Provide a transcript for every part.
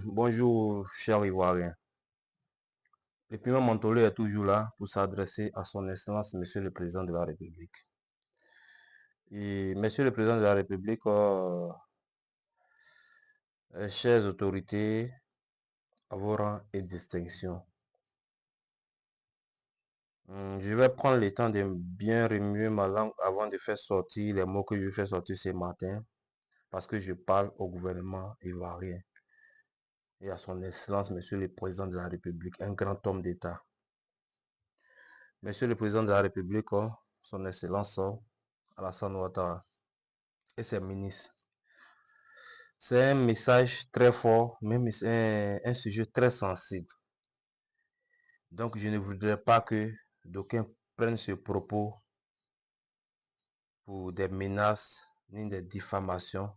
Bonjour, cher Ivoirien. Le premier Mantolé est toujours là pour s'adresser à son Excellence, Monsieur le Président de la République. Et Monsieur le Président de la République, chères autorités, à vos rangs et distinctions, je vais prendre le temps de bien remuer ma langue avant de faire sortir les mots que je fais sortir ce matin, parce que je parle au gouvernement ivoirien et à son Excellence, Monsieur le Président de la République, un grand homme d'État. Monsieur le Président de la République, son Excellence Alassane Ouattara et ses ministres. C'est un message très fort, même un sujet très sensible. Donc je ne voudrais pas que d'aucuns prennent ce propos pour des menaces ni des diffamations.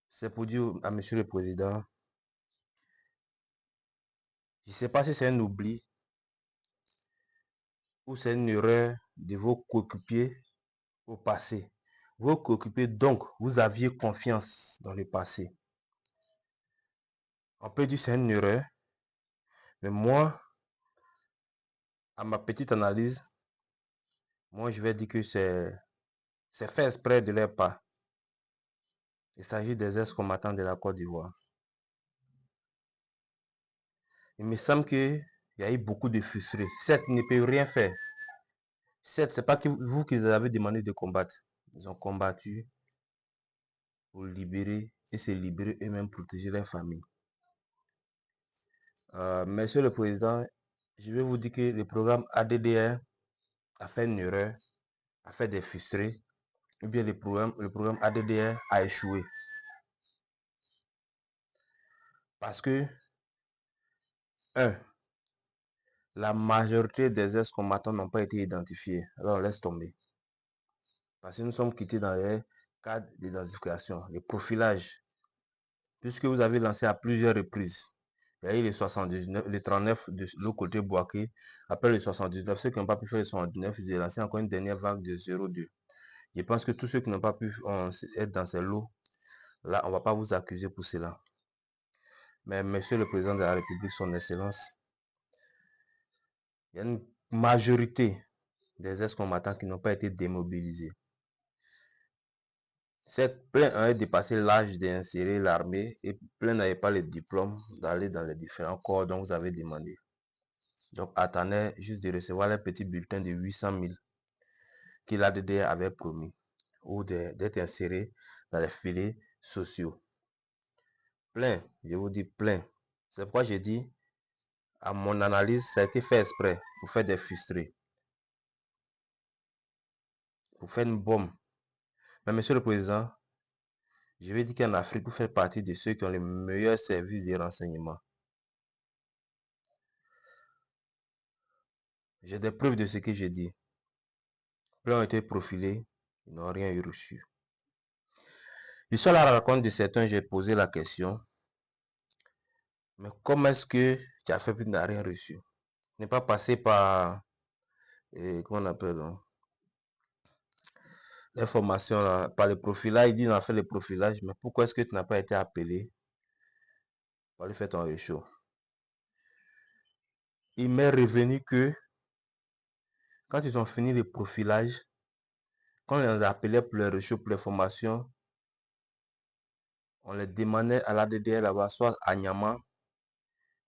C'est pour dire à Monsieur le Président, je ne sais pas si c'est un oubli ou c'est une erreur de vos coéquipiers au passé. Vos coéquipiers, donc, vous aviez confiance dans le passé. On peut dire que c'est une erreur, mais moi, à ma petite analyse, moi je vais dire que c'est fait exprès de leur part. Il s'agit des ex-combattants de la Côte d'Ivoire. Il me semble qu'il y a eu beaucoup de frustrés. Certes, ils ne peuvent rien faire. Certes, ce n'est pas vous qui les avez demandé de combattre. Ils ont combattu pour libérer et se libérer eux-mêmes, protéger leur famille. Monsieur le Président, je vais vous dire que le programme ADDR a fait une erreur, a fait des frustrés, ou bien le programme ADDR a échoué. Parce que, la majorité des ex-combattants n'ont pas été identifiés. Alors, on laisse tomber. Parce que nous sommes quittés dans les cadres d'identification, le profilage. Puisque vous avez lancé à plusieurs reprises. Il y a eu les 79, les 39 de l'autre côté Boaké. Après les 79, ceux qui n'ont pas pu faire les 79, ils ont lancé encore une dernière vague de 0,2. Je pense que tous ceux qui n'ont pas pu être dans ces lots, là, on ne va pas vous accuser pour cela. Mais Monsieur le Président de la République, son Excellence, il y a une majorité des ex-combattants qui n'ont pas été démobilisés. C'est plein avaient dépassé l'âge d'insérer l'armée et plein n'avaient pas le diplôme d'aller dans les différents corps dont vous avez demandé. Donc attendez juste de recevoir les petits bulletins de 800 000 que l'ADDR avait promis ou d'être insérés dans les filets sociaux. Plein, je vous dis plein. C'est pourquoi j'ai dit, à mon analyse, ça a été fait exprès pour faire des frustrés, pour faire une bombe. Mais Monsieur le Président, je vais dire qu'en Afrique, vous faites partie de ceux qui ont les meilleurs services de renseignement. J'ai des preuves de ce que j'ai dit. Plein ont été profilés, ils n'ont rien eu reçu. Je suis à la rencontre de certains, j'ai posé la question, mais comment est-ce que tu as fait pour n'as rien reçu? N'est pas passé par, comment on appelle, l'information, par le profilage, il dit qu'on a fait le profilage, mais pourquoi est-ce que tu n'as pas été appelé pour aller faire ton réchaud? Il m'est revenu que quand ils ont fini le profilage, quand on les appelait pour le réchaud, pour les formations, on les demandait à l'ADDR là-bas, soit à Niamey,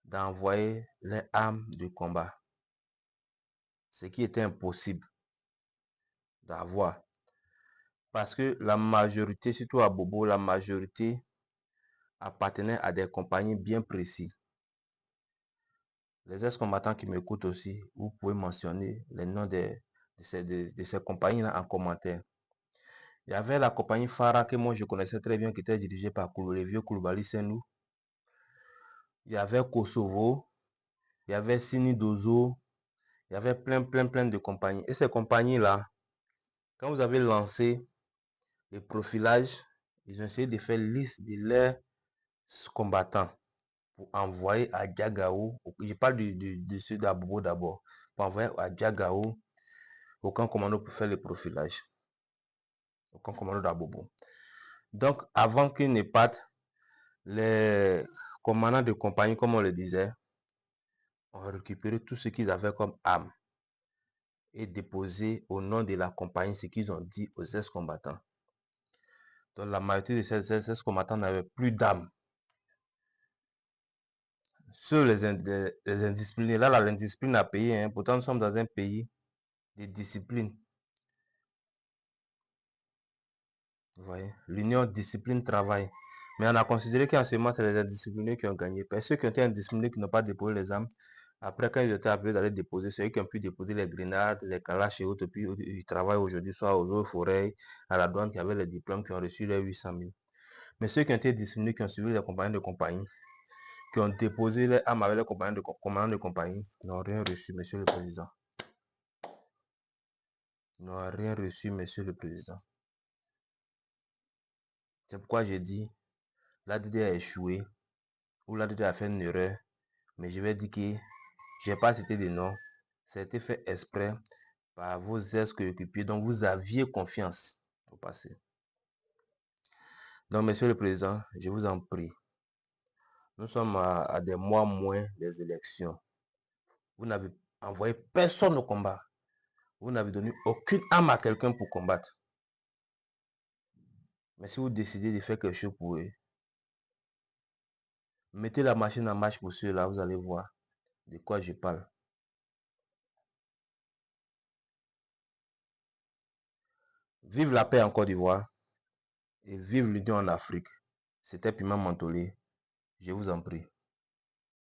d'envoyer les armes de combat. Ce qui était impossible d'avoir. Parce que la majorité, surtout à Bobo, la majorité appartenait à des compagnies bien précises. Les ex-combattants qui m'écoutent aussi, vous pouvez mentionner les noms de ces compagnies-là en commentaire. Il y avait la compagnie Farah que moi je connaissais très bien, qui était dirigée par le vieux Koulibaly Senou. Il y avait Kosovo, il y avait Sini Dozo, il y avait plein de compagnies. Et ces compagnies-là, quand vous avez lancé le profilage, ils ont essayé de faire liste de leurs combattants pour envoyer à Diagao. Je parle de ceux d'Abobo d'abord. Pour envoyer à Diagao au camp commando pour faire le profilage. Au camp commando d'Abobo. Donc, avant qu'ils ne partent, les commandants de compagnie, comme on le disait, ont récupéré tout ce qu'ils avaient comme armes et déposé au nom de la compagnie ce qu'ils ont dit aux ex-combattants. Donc, la majorité de ces ex-combattants n'avaient plus d'armes. Ceux les indisciplinés, là, l'indiscipline a payé. Hein. Pourtant, nous sommes dans un pays de discipline. Vous voyez, l'union discipline travail. Mais on a considéré qu'en ce moment, c'est les indisciplinés qui ont gagné. Parce que ceux qui ont été indisciplinés, qui n'ont pas déposé les armes, après, quand ils étaient appelés d'aller déposer, ceux qui ont pu déposer les grenades, les calaches et autres, puis ils travaillent aujourd'hui, soit aux eaux forêts, à la douane, qui avaient les diplômes, qui ont reçu les 800 000. Mais ceux qui ont été disciplinés, qui ont suivi les compagnies de compagnie, qui ont déposé les armes avec les commandants de compagnie, n'ont rien reçu, Monsieur le Président. N'ont rien reçu, Monsieur le Président. C'est pourquoi j'ai dit, l'ADD a échoué, ou l'ADD a fait une erreur, mais je vais dire que je n'ai pas cité de nom. Ça a été fait exprès par vos ex-coéquipiers, dont vous aviez confiance au passé. Donc, Monsieur le Président, je vous en prie, nous sommes à des mois moins des élections. Vous n'avez envoyé personne au combat. Vous n'avez donné aucune arme à quelqu'un pour combattre. Mais si vous décidez de faire quelque chose pour eux, mettez la machine en marche pour ceux-là, vous allez voir de quoi je parle. Vive la paix en Côte d'Ivoire et vive l'union en Afrique. C'était Piment Mantolé. Je vous en prie.